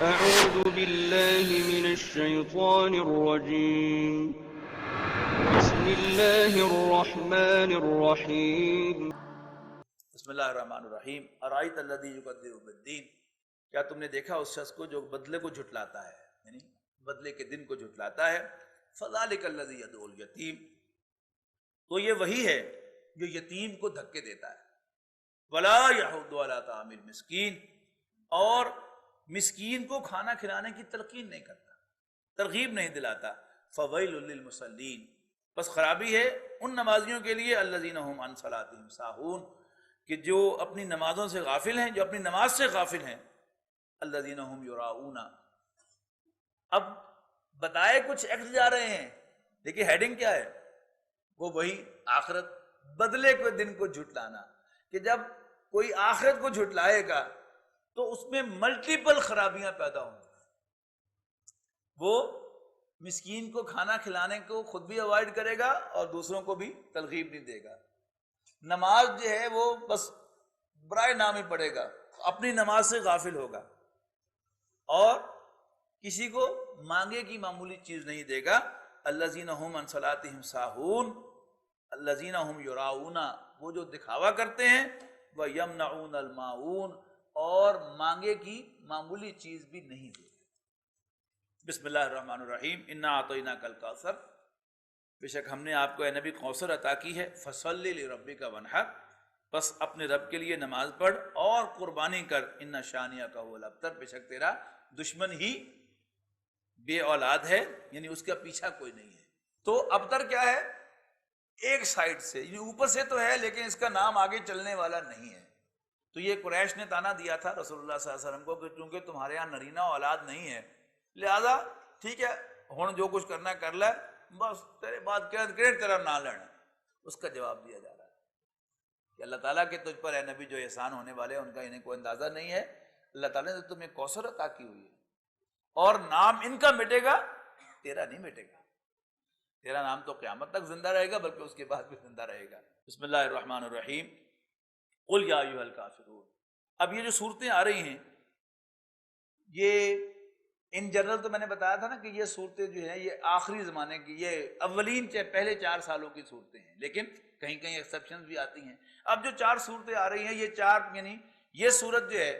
أعوذ بالله من الشيطان الرجيم بسم الله الرحمن الرحيم بسم اللہ الرحمن الرحیم ارائیت الذی یکذب بالدین، کیا تم نے دیکھا اس شخص کو جو بدلے کو جھٹلاتا ہے، یعنی بدلے کے دن کو جھٹلاتا ہے. فذلک الذی یدعو الیتیم، تو یہ وہی ہے جو یتیم کو دھکے دیتا ہے. ولا یحض علی طعام المسکین، اور مسکین کو کھانا کھلانے کی تلقین نہیں کرتا، ترغیب نہیں دلاتا. فویل للمصلین، بس خرابی ہے ان نمازیوں کے لیے الذین هم عن صلاتهم ساہون، کہ جو اپنی نمازوں سے غافل ہیں، جو اپنی نماز سے غافل ہیں. الذین هم یراؤون، اب بتائے کچھ ایکٹ جا رہے ہیں، دیکھیے ہیڈنگ کیا ہے، وہ وہی آخرت، بدلے کے دن کو جھٹلانا، کہ جب کوئی آخرت کو جھٹلائے گا تو اس میں ملٹیپل خرابیاں پیدا ہوں گی. وہ مسکین کو کھانا کھلانے کو خود بھی اوائڈ کرے گا اور دوسروں کو بھی ترغیب نہیں دے گا. نماز جو ہے وہ بس برائے نام ہی پڑھے گا، اپنی نماز سے غافل ہوگا، اور کسی کو مانگے کی معمولی چیز نہیں دے گا. الذین هم عن صلاتهم ساہون الذین هم یراؤون، وہ جو دکھاوا کرتے ہیں. ویمنعون الماعون، اور مانگے کی معمولی چیز بھی نہیں دے گا. بسم اللہ الرحمن الرحیم. انا اعطیناک الکوثر، بے شک ہم نے آپ کو اے نبی کوثر عطا کی ہے. فصلی لربک وانحر، بس اپنے رب کے لیے نماز پڑھ اور قربانی کر. ان شانئک هو الابتر، بے شک تیرا دشمن ہی بے اولاد ہے، یعنی اس کا پیچھا کوئی نہیں ہے. تو ابتر کیا ہے؟ ایک سائڈ سے، یہ اوپر سے تو ہے لیکن اس کا نام آگے چلنے والا نہیں ہے. تو یہ قریش نے تانا دیا تھا رسول اللہ صلی اللہ علیہ وسلم کو کہ چونکہ تمہارے یہاں نرینہ اولاد نہیں ہے، لہذا ٹھیک ہے ہن جو کچھ کرنا کر لے، بس تیرے بعد تیرا نہ لینا. اس کا جواب دیا جا رہا ہے کہ اللہ تعالیٰ کے تجھ پر اے نبی جو احسان ہونے والے ہیں ان کا انہیں کوئی اندازہ نہیں ہے. اللہ تعالیٰ نے تمہیں کوثر عطا کی ہوئی ہے، اور نام ان کا مٹے گا، تیرا نہیں مٹے گا. تیرا نام تو قیامت تک زندہ رہے گا، بلکہ اس کے بعد بھی زندہ رہے گا. بسم اللہ الرحمن الرحیم. قل یا ایھا الکافرون، اب یہ جو صورتیں آ رہی ہیں یہ ان جنرل تو میں نے بتایا تھا نا کہ یہ صورتیں جو ہیں یہ آخری زمانے کی، یہ اولین پہلے 4 سالوں کی صورتیں ہیں، لیکن کہیں کہیں ایکسیپشنز بھی آتی ہیں. اب جو 4 صورتیں آ رہی ہیں یہ 4، یعنی یہ صورت جو ہے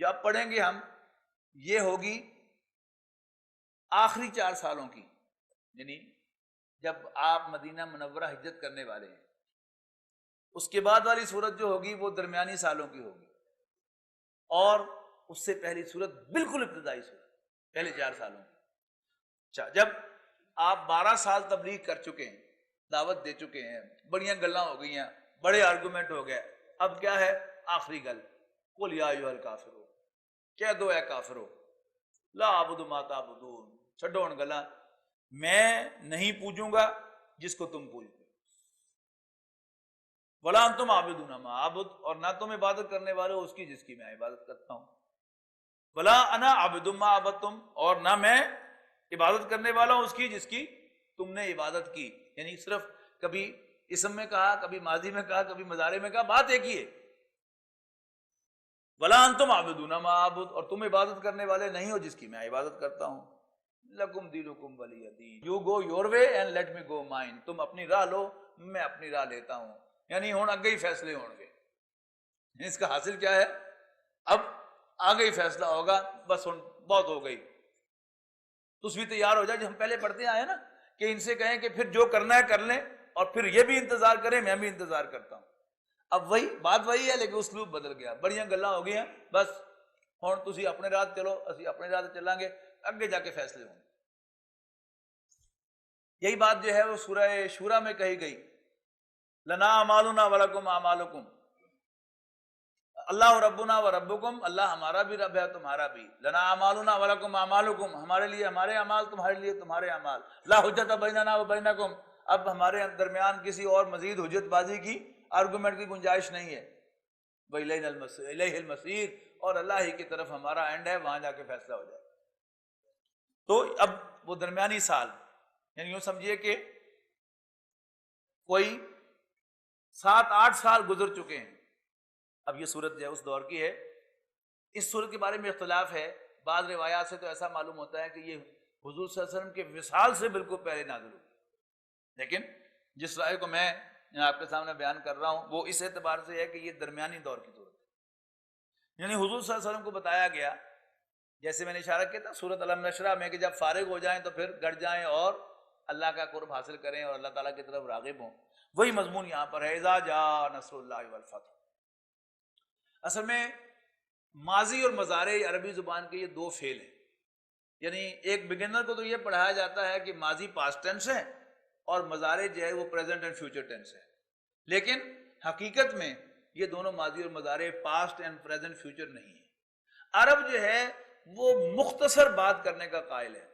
جو اب پڑھیں گے ہم، یہ ہوگی آخری 4 سالوں کی، یعنی جب آپ مدینہ منورہ ہجرت کرنے والے ہیں. اس کے بعد والی صورت جو ہوگی وہ درمیانی سالوں کی ہوگی، اور اس سے پہلی صورت بالکل ابتدائی صورت پہلے 4 سالوں کی. جب آپ 12 سال تبلیغ کر چکے ہیں، دعوت دے چکے ہیں، بڑیاں گلاں ہو گئی ہیں، بڑے آرگومنٹ ہو گئے، اب کیا ہے آخری گل. قل یا ایھا الکافرون، کہہ دو اے کافرو، لا اعبد ما تعبدون، چھڈو ہن گلاں، میں نہیں پوجوں گا جس کو تم پوجتے، ولا انتم عابدون ما اعبد، اور نہ تم عبادت کرنے والے ہو اس کی جس کی میں عبادت کرتا ہوں. ولا انا عابد ما عبدتم، اور نہ میں عبادت کرنے والا ہوں اس کی جس کی تم نے عبادت کی. یعنی صرف کبھی اسم میں کہا، کبھی ماضی میں کہا، کبھی مضارع میں کہا، بات ایک ہی ہے. ولا انتم عابدون ما اعبد، اور تم عبادت کرنے والے نہیں ہو جس کی میں عبادت کرتا ہوں. لکم دینکم ولی دین، you go your way and let me go mine, تم اپنی راہ لو میں اپنی راہ لیتا ہوں. یعنی ہن اگے ہی فیصلے ہون گے. اس کا حاصل کیا ہے؟ اب آگے ہی فیصلہ ہوگا، بس ہن بہت ہو گئی. تو اس بھی تیار ہو جائے، جو ہم پہلے پڑھتے آئے نا کہ ان سے کہیں کہ پھر جو کرنا ہے کر لیں، اور پھر یہ بھی انتظار کریں، میں بھی انتظار کرتا ہوں. اب وہی بات وہی ہے لیکن اسلوب بدل گیا، بڑیاں گلاں ہو گئی ہیں، بس ہن تسی اپنے راہ چلو، اسی اپنے راہ چلیں گے، اگے جا کے فیصلے ہوں گے. یہی بات جو ہے وہ سورہ شورى میں کہی گئی، لنا اعمالنا ولکم اعمالکم، اللہ ربنا و ربکم، اللہ ہمارا بھی رب ہے تمہارا بھی. لنا اعمالنا ولکم اعمالکم، ہمارے لیے ہمارے اعمال، تمہارے لیے تمہارے اعمال. لا حجت بیننا و بینکم، اب ہمارے درمیان کسی اور مزید حجت بازی کی، آرگومنٹ کی گنجائش نہیں ہے. الیہ المصیر، اور اللہ ہی کی طرف ہمارا اینڈ ہے، وہاں جا کے فیصلہ ہو جائے. تو اب وہ درمیانی سال، یعنی یوں سمجھیے کہ کوئی 7-8 سال گزر چکے ہیں. اب یہ صورت جو ہے اس دور کی ہے. اس صورت کے بارے میں اختلاف ہے بعض روایات سے تو ایسا معلوم ہوتا ہے کہ یہ حضور صلی اللہ علیہ وسلم کے وصال سے بالکل پہلے نازل ہوئی، لیکن جس رائے کو میں آپ کے سامنے بیان کر رہا ہوں وہ اس اعتبار سے ہے کہ یہ درمیانی دور کی صورت ہے، یعنی حضور صلی اللہ علیہ وسلم کو بتایا گیا، جیسے میں نے اشارہ کیا تھا سورۃ علم نشرح میں، کہ جب فارغ ہو جائیں تو پھر گڑ جائیں اور اللہ کا قرب حاصل کریں اور اللہ تعالیٰ کی طرف راغب ہوں، وہی مضمون یہاں پر ہے، اذا جاء نصر اللہ والفتح۔ اصل میں ماضی اور مضارع عربی زبان کے یہ دو فعل ہیں، یعنی ایک بگنر کو تو یہ پڑھایا جاتا ہے کہ ماضی پاسٹ ٹینس ہے اور مضارع جو ہے وہ پریزنٹ اینڈ فیوچر ٹینس ہے، لیکن حقیقت میں یہ دونوں ماضی اور مضارع پاسٹ اینڈ پریزنٹ فیوچر نہیں ہے۔ عرب جو ہے وہ مختصر بات کرنے کا قائل ہے،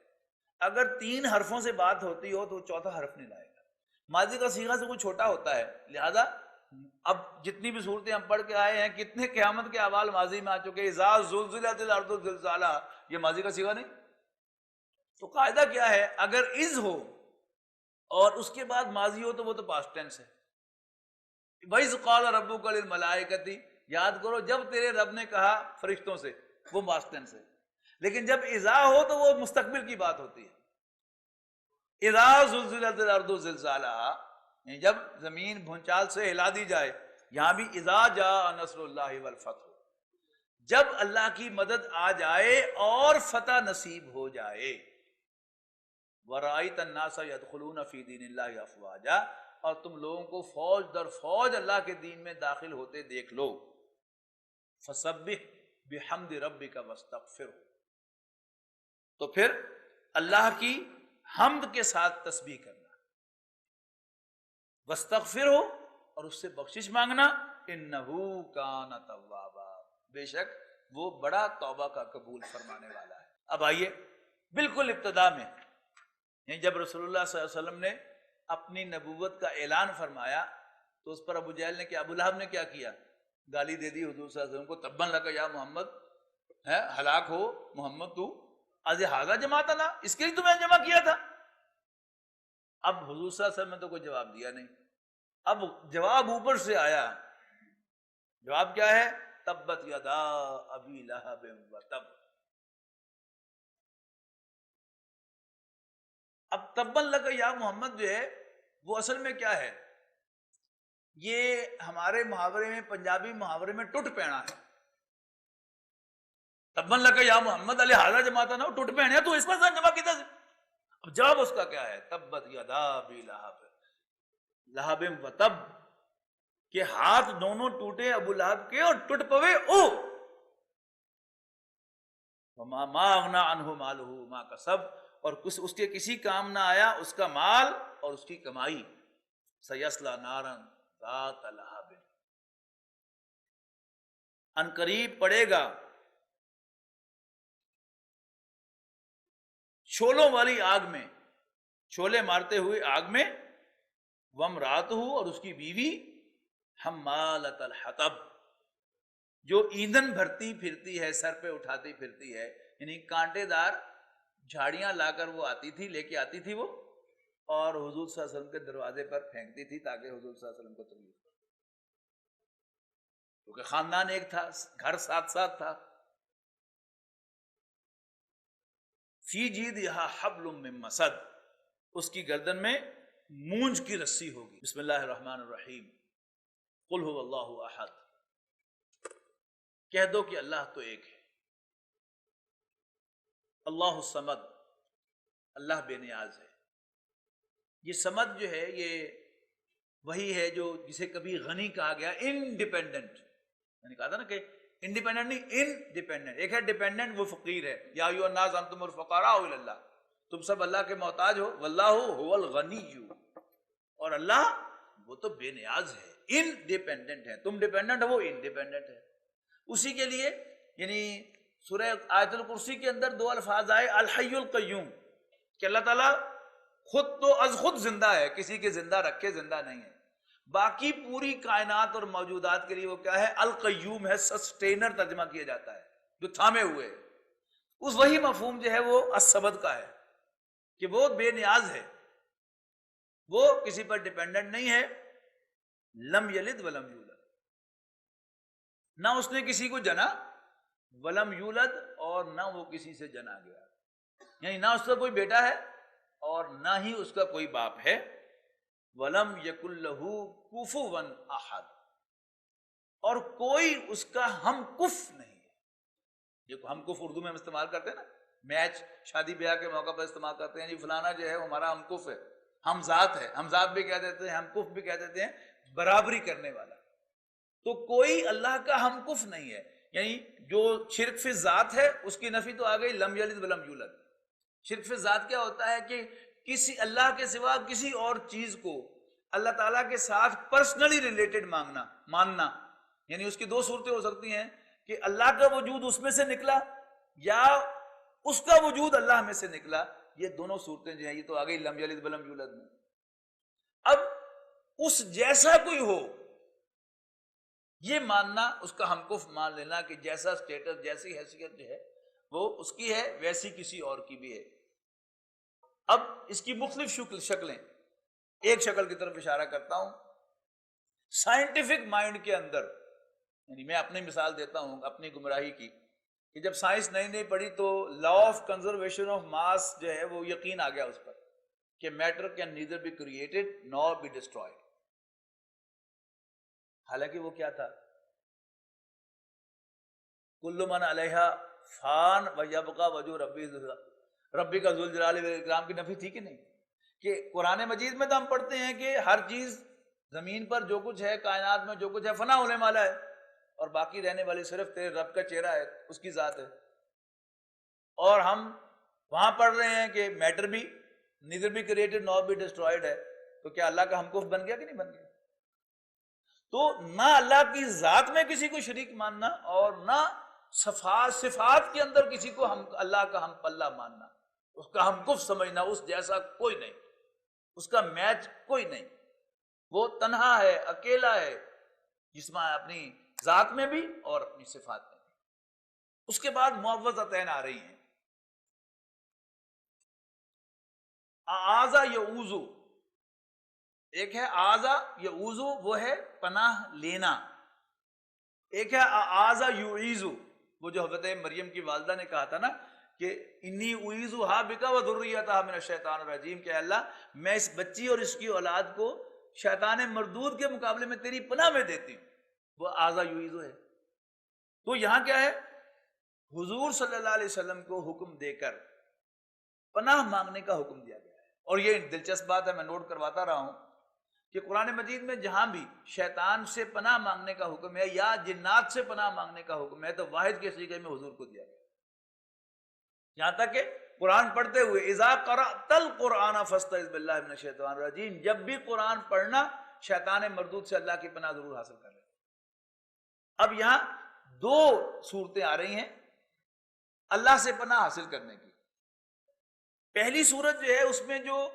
اگر 3 حرفوں سے بات ہوتی ہو تو چوتھا حرف نہیں لائے گا، ماضی کا صیغہ سے کوئی چھوٹا ہوتا ہے، لہذا اب جتنی بھی صورتیں ہم پڑھ کے آئے ہیں، کتنے قیامت کے احوال ماضی میں آ چکے، اذا زلزلت الارض زلزالہا، یہ ماضی کا صیغہ نہیں۔ تو قاعدہ کیا ہے، اگر از ہو اور اس کے بعد ماضی ہو تو وہ تو پاسٹ ٹینس ہے۔ وَإِذْ قَالَ رَبُّكَ لِلْمَلَائِكَةِ، یاد کرو جب تیرے رب نے کہا فرشتوں سے، وہ پاسٹ ٹینس ہے، لیکن جب اذا ہو تو وہ مستقبل کی بات ہوتی ہے۔ اذا زلزلت الارض زلزالہا، یعنی جب زمین بھونچال سے ہلا دی جائے، یہاں بھی اذا جاء نصر اللہ والفتح، جب اللہ کی مدد آ جائے اور فتح نصیب ہو جائے۔ وَرَأَيْتَ النَّاسَ يَدْخُلُونَ فِي دِينِ اللَّهِ أَفْوَاجًا، اور تم لوگوں کو فوج در فوج اللہ کے دین میں داخل ہوتے دیکھ لو۔ فَسَبِّحْ بِحَمْدِ رَبِّكَ وَاسْتَغْفِرْهُ، تو پھر اللہ کی حمد کے ساتھ تسبیح کرنا، وَاسْتَغْفِرْهُ، اور اس سے بخشش مانگنا، إِنَّهُ كَانَ تَوَّابًا، بے شک وہ بڑا توبہ کا قبول فرمانے والا ہے۔ اب آئیے بالکل ابتدا میں، یعنی جب رسول اللہ صلی اللہ علیہ وسلم نے اپنی نبوت کا اعلان فرمایا تو اس پر ابو جہل نے کیا، ابو لہب نے کیا کیا، گالی دے دی حضور صلی اللہ علیہ وسلم کو، تباً لک یا محمد، ہے ہلاک ہو محمد تو، از ہذا جماعتنا، اس کے لیے تمہیں جمع کیا تھا۔ اب حضور صلی اللہ علیہ وسلم نے تو کوئی جواب دیا نہیں، اب جواب اوپر سے آیا، جواب کیا ہے، تبت یدا ابی لہب وتب۔ اب تبا لک یا محمد جو ہے وہ اصل میں کیا ہے، یہ ہمارے محاورے میں، پنجابی محاورے میں ٹوٹ پینا ہے۔ تبا لک یا محمد علیہ حاضر جماعت نہ ٹوٹ پینے تو اس پر جمع کیتا سے، اب جواب اس کا کیا ہے، تبت یدا ابی لہب، لہب و تب، کہ ہاتھ دونوں ٹوٹے ابو لہب کے اور ٹوٹ پوے او، وما ما اغنا عنہ مالہ ما کسب، اور اس کے کسی کام نہ آیا اس کا مال اور اس کی کمائی، سیصلی نارا ذات لہب، ان قریب پڑے گا شولوں والی آگ میں، شولے مارتے ہوئے آگ میں، وامرأتہ، اور اس کی بیوی، حمالۃ الحطب، جو ایندھن بھرتی پھرتی ہے، سر پہ اٹھاتی پھرتی ہے، یعنی کانٹے دار جھاڑیاں لا کر وہ آتی تھی، لے کے آتی تھی وہ، اور حضور صلی اللہ علیہ وسلم کے دروازے پر پھینکتی تھی تاکہ حضور صلی اللہ علیہ وسلم کو تکلیف ہو، کیونکہ خاندان ایک تھا، گھر ساتھ ساتھ تھا۔ فی جیدہا حبل من مسد، اس کی گردن میں مونج کی رسی ہوگی۔ بسم اللہ الرحمن الرحیم، قل هو اللہ احد، کہہ دو کہ اللہ تو ایک ہے، اللہ الصمد، اللہ بے نیاز ہے۔ یہ صمد جو ہے یہ وہی ہے جو جسے کبھی غنی کہا گیا، انڈیپینڈنٹ، میں نے کہا تھا نا کہ انڈیپینڈنٹ نہیں، انڈیپینڈنٹ، ایک ہے ڈیپینڈنٹ وہ فقیر ہے، یا ایھا الناس انتم الفقراء الی اللہ، تم سب اللہ کے محتاج ہو، واللہ هو الغنی، اور اللہ وہ تو بے نیاز ہے، انڈیپینڈنٹ ہے، تم ڈیپینڈنٹ ہو وہ انڈیپینڈنٹ ہے۔ اسی کے لیے یعنی سورہ آیت الکرسی کے اندر 2 الفاظ آئے، الحی القیوم، کہ اللہ تعالیٰ خود تو از خود زندہ ہے، کسی کے زندہ رکھے زندہ نہیں ہے، باقی پوری کائنات اور موجودات کے لیے وہ کیا ہے، القیوم ہے، سسٹینر ترجمہ کیا جاتا ہے، جو تھامے ہوئے ہے۔ اس وہی مفہوم جو ہے وہ الصمد کا ہے، کہ وہ بے نیاز ہے، وہ کسی پر ڈیپینڈنٹ نہیں ہے، لم یلد ولم یولد، نہ اس نے کسی کو جنا ولم یولد، اور نہ وہ کسی سے جنا گیا، یعنی نہ اس کا کوئی بیٹا ہے اور نہ ہی اس کا کوئی باپ ہے. ولم یکن لہ کفوا احد، اور کوئی اس کا ہم کف نہیں ہے. یہ ہم کف اردو میں ہم استعمال کرتے ہیں نا، میچ شادی بیاہ کے موقع پر استعمال کرتے ہیں، جی فلانا جو ہے وہ ہمارا ہم کف ہے، ہم ذات ہے، ہم ذات بھی کہہ دیتے ہیں، ہم کف بھی کہہ دیتے ہیں، برابری کرنے والا. تو کوئی اللہ کا ہم کف نہیں ہے. یعنی جو شرک فی ذات ہے اس کی نفی تو آ گئی، لم یلد ولم یولد. شرک فی ذات کیا ہوتا ہے کہ کسی اللہ کے سوا کسی اور چیز کو اللہ تعالیٰ کے ساتھ پرسنلی ریلیٹڈ ماننا. یعنی اس کی دو صورتیں ہو سکتی ہیں کہ اللہ کا وجود اس میں سے نکلا یا اس کا وجود اللہ میں سے نکلا. یہ دونوں صورتیں جو ہیں یہ تو آ گئی لم یلد ولم یولد میں. اب اس جیسا کوئی ہو یہ ماننا، اس کا ہم کف مان لینا کہ جیسا سٹیٹس، جیسی حیثیت جو ہے وہ اس کی ہے ویسی کسی اور کی بھی ہے. اب اس کی مختلف شکلیں، ایک شکل کی طرف اشارہ کرتا ہوں. سائنٹیفک مائنڈ کے اندر، یعنی میں اپنی مثال دیتا ہوں اپنی گمراہی کی، کہ جب سائنس نئی پڑھی تو law of conservation of mass جو ہے وہ یقین آ گیا اس پر کہ matter can neither be created nor be destroyed. حالانکہ وہ کیا تھا؟ کل من علیہا فان ویبقی وجہ ربی کا ذوالجلال والاکرام کی نفی تھی کہ نہیں؟ کہ قرآن مجید میں تو ہم پڑھتے ہیں کہ ہر چیز زمین پر جو کچھ ہے، کائنات میں جو کچھ ہے فنا ہونے والا ہے، اور باقی رہنے والی صرف تیرے رب کا چہرہ ہے، اس کی ذات ہے. اور ہم وہاں پڑھ رہے ہیں کہ میٹر بھی neither be created nor be destroyed ہے. تو کیا اللہ کا ہم کف بن گیا کہ نہیں بن گیا؟ تو نہ اللہ کی ذات میں کسی کو شریک ماننا اور نہ صفات کے اندر کسی کو اللہ کا ہم پلہ ماننا، اس کا ہم کف سمجھنا، اس جیسا کوئی نہیں، اس کا میچ کوئی نہیں. وہ تنہا ہے، اکیلا ہے، جس میں اپنی ذات میں بھی اور اپنی صفات میں بھی. اس کے بعد معوذتین آ رہی ہیں. اعاذ یعوذ، ایک ہے اعاذ یعوذ، وہ ہے پناہ لینا. ایک ہے اعاذ یعیذ، وہ جو حضرت مریم کی والدہ نے کہا تھا نا کہ انی اعیذھا بک وذریتھا من الشیطان الرجیم، کہ اللہ میں اس بچی اور اس کی اولاد کو شیطان مردود کے مقابلے میں تیری پناہ میں دیتی ہوں. وہ اعاذ یعیذ ہے. تو یہاں کیا ہے؟ حضور صلی اللہ علیہ وسلم کو حکم دے کر پناہ مانگنے کا حکم دیا گیا ہے. اور یہ دلچسپ بات ہے، میں نوٹ کرواتا رہا ہوں کہ قرآن مجید میں جہاں بھی شیطان سے پناہ مانگنے کا حکم ہے یا جنات سے پناہ مانگنے کا حکم ہے تو واحد کے صیغے میں حضور کو دیا گیا. یہاں تک کہ قرآن پڑھتے ہوئے اذا قرأت القرآن فاستعذ باللہ من الشیطان الرجیم، جب بھی قرآن پڑھنا شیطان مردود سے اللہ کی پناہ ضرور حاصل کر لیں. اب یہاں دو صورتیں آ رہی ہیں اللہ سے پناہ حاصل کرنے کی. پہلی صورت جو ہے اس میں جو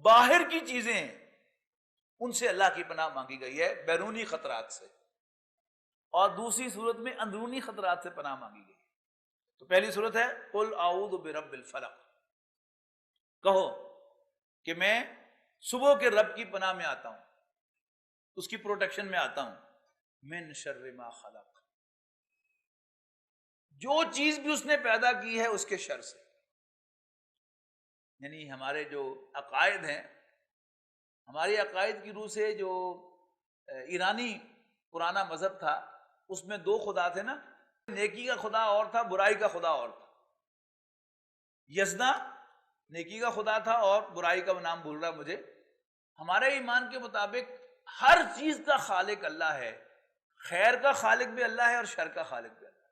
باہر کی چیزیں ہیں ان سے اللہ کی پناہ مانگی گئی ہے، بیرونی خطرات سے. اور دوسری صورت میں اندرونی خطرات سے پناہ مانگی گئی. تو پہلی صورت ہے قل اعوذ برب الفلق، کہو کہ میں صبح کے رب کی پناہ میں آتا ہوں، اس کی پروٹیکشن میں آتا ہوں. من شر ما خلق، جو چیز بھی اس نے پیدا کی ہے اس کے شر سے. یعنی ہمارے جو عقائد ہیں، ہماری عقائد کی روح سے جو ایرانی پرانا مذہب تھا اس میں دو خدا تھے نا، نیکی کا خدا اور تھا، برائی کا خدا اور تھا. یزنا نیکی کا خدا تھا اور برائی کا نام بھول رہا مجھے. ہمارے ایمان کے مطابق ہر چیز کا خالق اللہ ہے، خیر کا خالق بھی اللہ ہے اور شر کا خالق بھی اللہ ہے.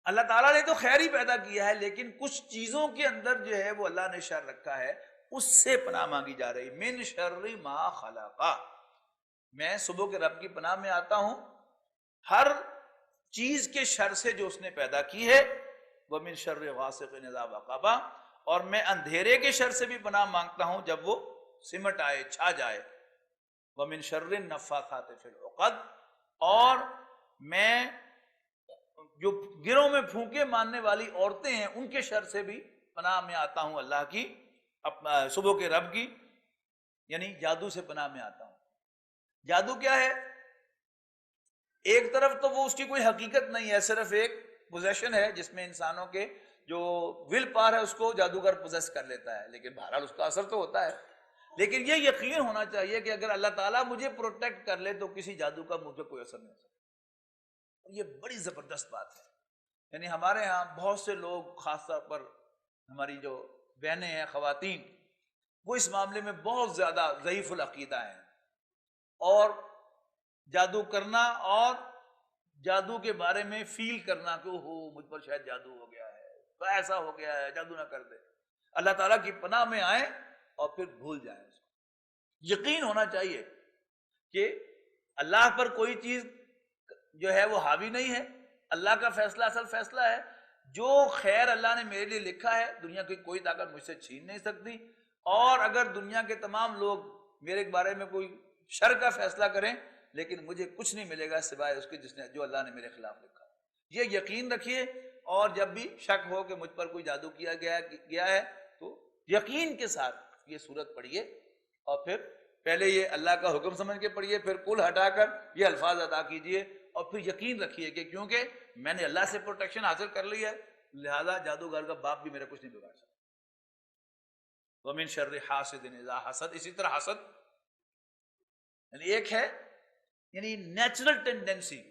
اللہ تعالیٰ نے تو خیر ہی پیدا کیا ہے، لیکن کچھ چیزوں کے اندر جو ہے وہ اللہ نے شر رکھا ہے، اس سے پناہ مانگی جا رہی. من شر ما خلق، میں صبح کے رب کی پناہ میں آتا ہوں ہر چیز کے شر سے جو اس نے پیدا کی ہے. ومن شر غاسق اذا وقب، اور میں اندھیرے کے شر سے بھی پناہ مانگتا ہوں جب وہ سمٹ آئے، چھا جائے. ومن شر النفاثات فی العقد، اور میں جو گروہ میں پھونکے مارنے والی عورتیں ہیں ان کے شر سے بھی پناہ میں آتا ہوں اللہ کی، صبح کے رب کی. یعنی جادو سے پناہ میں آتا ہوں. جادو کیا ہے؟ ایک طرف تو وہ اس کی کوئی حقیقت نہیں ہے، صرف ایک پوزیشن ہے جس میں انسانوں کے جو ول پاور ہے اس کو جادوگر پوزیس کر لیتا ہے، لیکن بہرحال اس کا اثر تو ہوتا ہے۔ لیکن یہ یقین ہونا چاہیے کہ اگر اللہ تعالیٰ مجھے پروٹیکٹ کر لے تو کسی جادو کا مجھ پہ کوئی اثر نہیں ہو سکتا۔ یہ بڑی زبردست بات ہے۔ یعنی ہمارے ہاں بہت سے لوگ، خاص طور پر ہماری جو بہنیں ہیں، خواتین، وہ اس معاملے میں بہت زیادہ ضعیف العقیدہ ہیں، اور جادو کرنا اور جادو کے بارے میں فیل کرنا کہ ہو مجھ پر شاید جادو ہو گیا ہے، تو ایسا ہو گیا ہے، جادو نہ کر دے۔ اللہ تعالیٰ کی پناہ میں آئیں اور پھر بھول جائیں اس کو۔ یقین ہونا چاہیے کہ اللہ پر کوئی چیز جو ہے وہ حاوی نہیں ہے، اللہ کا فیصلہ اصل فیصلہ ہے۔ جو خیر اللہ نے میرے لیے لکھا ہے دنیا کی کوئی طاقت مجھ سے چھین نہیں سکتی، اور اگر دنیا کے تمام لوگ میرے بارے میں کوئی شر کا فیصلہ کریں لیکن مجھے کچھ نہیں ملے گا سوائے اس کے جو اللہ نے میرے خلاف لکھا۔ یہ یقین رکھیے، اور جب بھی شک ہو کہ مجھ پر کوئی جادو کیا گیا ہے تو یقین کے ساتھ یہ سورت پڑھیے، اور پھر پہلے یہ اللہ کا حکم سمجھ کے پڑھیے، پھر کل ہٹا کر یہ الفاظ ادا کیجئے، اور پھر یقین رکھیے کہ کیونکہ میں نے اللہ سے پروٹیکشن حاصل کر لی ہے، لہذا جادوگر کا باپ بھی میرا کچھ نہیں بگاڑ سکتا۔ وَمِن شَرِّ حَاسِدٍ إِذَا حَسَد، اسی طرح حسد یعنی ایک ہے یعنی نیچرل ٹینڈنسی،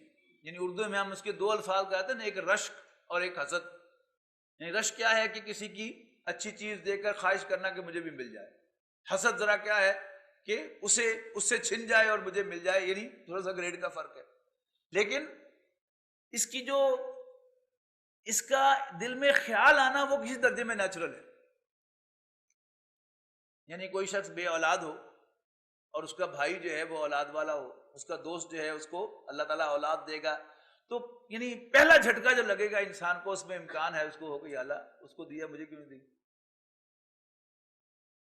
یعنی اردو میں ہم اس کے دو الفاظ کہتے ہیں، ایک رشک اور ایک حسد۔ یعنی رشک کیا ہے کہ کسی کی اچھی چیز دیکھ کر خواہش کرنا کہ مجھے بھی مل جائے، حسد ذرا کیا ہے کہ اس سے چھن جائے اور مجھے مل جائے، یعنی تھوڑا سا گریڈ کا فرق ہے۔ لیکن اس کی جو اس کا دل میں خیال آنا وہ کسی درجے میں نیچرل ہے۔ یعنی کوئی شخص بے اولاد ہو اور اس کا بھائی جو ہے وہ اولاد والا ہو، اس کا دوست جو ہے اس کو اللہ تعالیٰ اولاد دے گا، تو یعنی پہلا جھٹکا جو لگے گا انسان کو، اس میں امکان ہے اس کو ہو کہ یا اللہ اس کو دیا مجھے کیوں نہیں دی،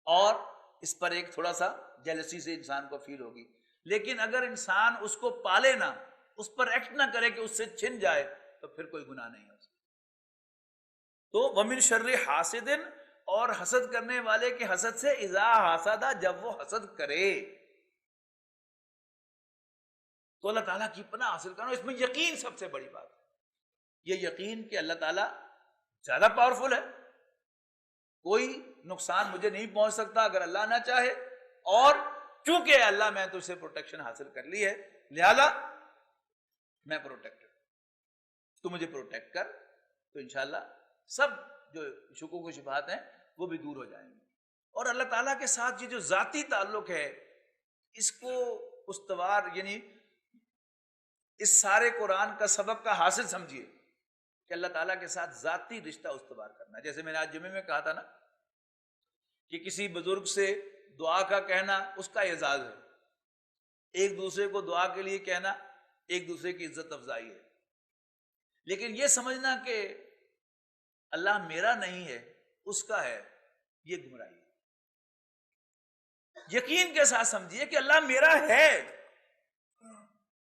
اور اس پر ایک تھوڑا سا جیلسی سے انسان کو فیل ہوگی۔ لیکن اگر انسان اس کو پالے نہ، اس پر ایکٹ نہ کرے کہ اس سے چھن جائے، تو پھر کوئی گناہ نہیں ہے اس کا۔ تو وَمِن شَرِّ حَاسِدٍ، اور حسد کرنے والے کے حسد سے، اذا حسد، جب وہ حسد کرے، تو اللہ تعالیٰ کی پناہ حاصل کرنا۔ اس میں یقین سب سے بڑی بات ہے، یہ یقین کہ اللہ تعالیٰ زیادہ پاورفل ہے، کوئی نقصان مجھے نہیں پہنچ سکتا اگر اللہ نہ چاہے، اور چونکہ اللہ میں تو اسے پروٹیکشن حاصل کر لی ہے، لہذا میں پروٹیکٹڈ، تو مجھے پروٹیکٹ کر، تو انشاءاللہ سب جو شکوک و شبہات ہیں وہ بھی دور ہو جائیں گے۔ اور اللہ تعالیٰ کے ساتھ یہ جو ذاتی تعلق ہے، اس کو استوار، یعنی اس سارے قرآن کا سبق کا حاصل سمجھیے کہ اللہ تعالیٰ کے ساتھ ذاتی رشتہ استوار کرنا۔ جیسے میں نے آج جمعے میں کہا تھا نا کہ کسی بزرگ سے دعا کا کہنا اس کا اعزاز ہے، ایک دوسرے کو دعا کے لیے کہنا ایک دوسرے کی عزت افزائی ہے، لیکن یہ سمجھنا کہ اللہ میرا نہیں ہے اس کا ہے، یہ گمراہی ہے۔ یقین کے ساتھ سمجھیے کہ اللہ میرا ہے،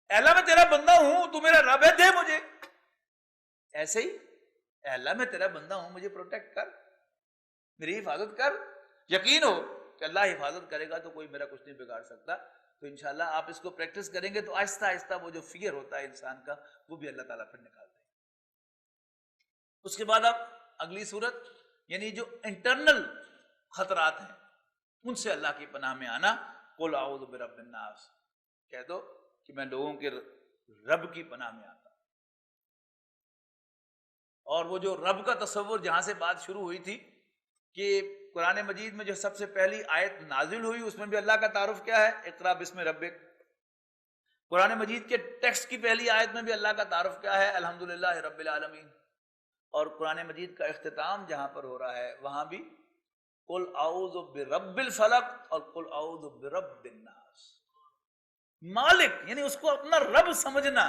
اے اللہ میں تیرا بندہ ہوں، تو میرا رب ہے، دے مجھے۔ ایسے ہی اے اللہ میں تیرا بندہ ہوں، مجھے پروٹیکٹ کر، میری حفاظت کر۔ یقین ہو کہ اللہ حفاظت کرے گا تو کوئی میرا کچھ نہیں بگاڑ سکتا۔ تو انشاءاللہ آپ اس کو پریکٹس کریں گے تو آہستہ آہستہ وہ جو فیئر ہوتا ہے انسان کا، وہ بھی اللہ تعالیٰ پھر نکال دے گا۔ اس کے بعد آپ اگلی صورت، یعنی جو انٹرنل خطرات ہیں ان سے اللہ کی پناہ میں آنا۔ قل اعوذ برب الناس، کہہ دو کہ میں لوگوں کے رب کی پناہ میں آتا ہوں۔ اور وہ جو رب کا تصور جہاں سے بات شروع ہوئی تھی کہ قرآن مجید میں جو سب سے پہلی آیت نازل ہوئی اس میں بھی اللہ کا تعارف کیا ہے، اقرا بسم ربک۔ قرآن مجید کے ٹیکسٹ کی پہلی آیت میں بھی اللہ کا تعارف کیا ہے، الحمدللہ رب العالمین۔ اور قرآن مجید کا اختتام جہاں پر ہو رہا ہے وہاں بھی قل اعوذ برب الفلق اور قل اعوذ برب الناس۔ مالک یعنی اس کو اپنا رب سمجھنا،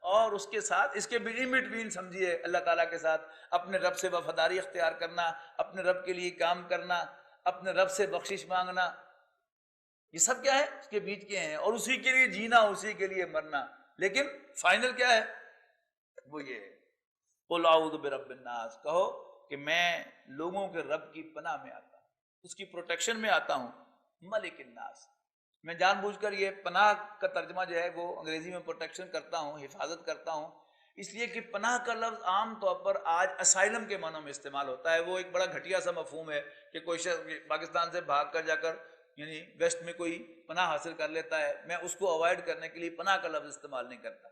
اور اس کے ساتھ اس کے بھی ان بٹوین سمجھیے اللہ تعالیٰ کے ساتھ اپنے رب سے وفاداری اختیار کرنا، اپنے رب کے لیے کام کرنا، اپنے رب سے بخشش مانگنا، یہ سب کیا ہے اس کے بیچ کے ہیں، اور اسی کے لیے جینا، اسی کے لیے مرنا۔ لیکن فائنل کیا ہے، وہ یہ ہے قل اعوذ برب الناس، کہو کہ میں لوگوں کے رب کی پناہ میں آتا ہوں، اس کی پروٹیکشن میں آتا ہوں، ملک الناس، میں جان بوجھ کر یہ پناہ کا ترجمہ جو ہے وہ انگریزی میں پروٹیکشن کرتا ہوں، حفاظت کرتا ہوں، اس لیے کہ پناہ کا لفظ عام طور پر آج اسائلم کے معنوں میں استعمال ہوتا ہے۔ وہ ایک بڑا گھٹیا سا مفہوم ہے کہ کوئی شخص پاکستان سے بھاگ کر جا کر یعنی ویسٹ میں کوئی پناہ حاصل کر لیتا ہے، میں اس کو اوائڈ کرنے کے لیے پناہ کا لفظ استعمال نہیں کرتا،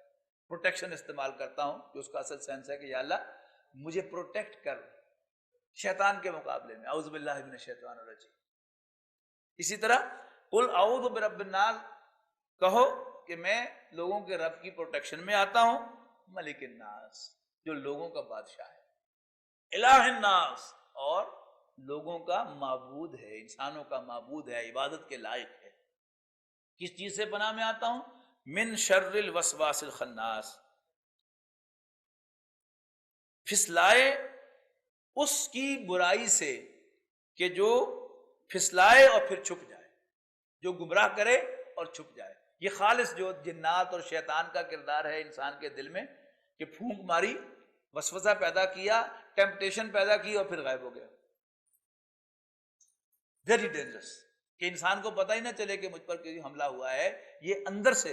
پروٹیکشن استعمال کرتا ہوں، جو اس کا اصل سینس ہے کہ یا اللہ مجھے پروٹیکٹ کر شیطان کے مقابلے میں، اعوذ باللہ من الشیطان الرجیم۔ اسی طرح قل اعوذ برب الناس، کہو کہ میں لوگوں کے رب کی پروٹیکشن میں آتا ہوں، ملک الناس، جو لوگوں کا بادشاہ ہے، الہ الناس، اور لوگوں کا معبود ہے، انسانوں کا معبود ہے، عبادت کے لائق ہے۔ کس چیز سے پناہ میں آتا ہوں؟ من شر الوسواس الخناس، پھسلائے اس کی برائی سے کہ جو پھسلائے اور پھر چھپ جائے، جو گمراہ کرے اور چھپ جائے۔ یہ خالص جو جنات اور شیطان کا کردار ہے انسان کے دل میں، کہ پھونک ماری، وسوسہ پیدا کیا، ٹیمپٹیشن پیدا کی اور پھر غائب ہو گیا۔ ویری ڈینجرس، کہ انسان کو پتہ ہی نہ چلے کہ مجھ پر کوئی حملہ ہوا ہے، یہ اندر سے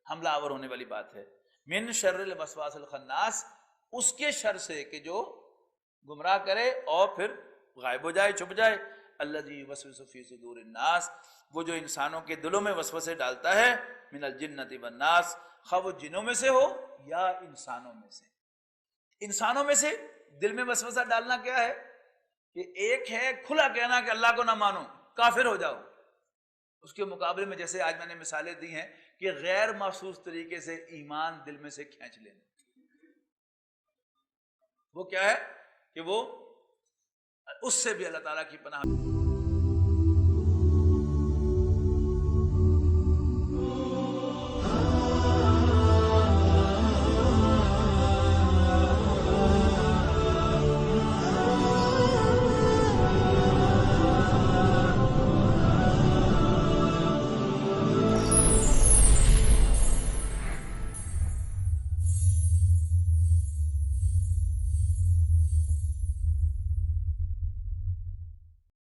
حملہ آور ہونے والی بات ہے۔ من شر الوسواس الخناس، اس کے شر سے کہ جو گمراہ کرے اور پھر غائب ہو جائے، چھپ جائے۔ الذی یوسوس فی صدور الناس، وہ جو انسانوں کے دلوں میں وسوسے ڈالتا ہے، من الجنۃ والناس، خواہ وہ جنوں میں سے ہو یا انسانوں میں سے۔ انسانوں میں سے دل میں وسوسہ ڈالنا کیا ہے؟ کہ ایک ہے کھلا کہنا کہ اللہ کو نہ مانو، کافر ہو جاؤ، اس کے مقابلے میں جیسے آج میں نے مثالیں دی ہیں کہ غیر محسوس طریقے سے ایمان دل میں سے کھینچ لینا، وہ کیا ہے کہ وہ اس سے بھی اللہ تعالیٰ کی پناہ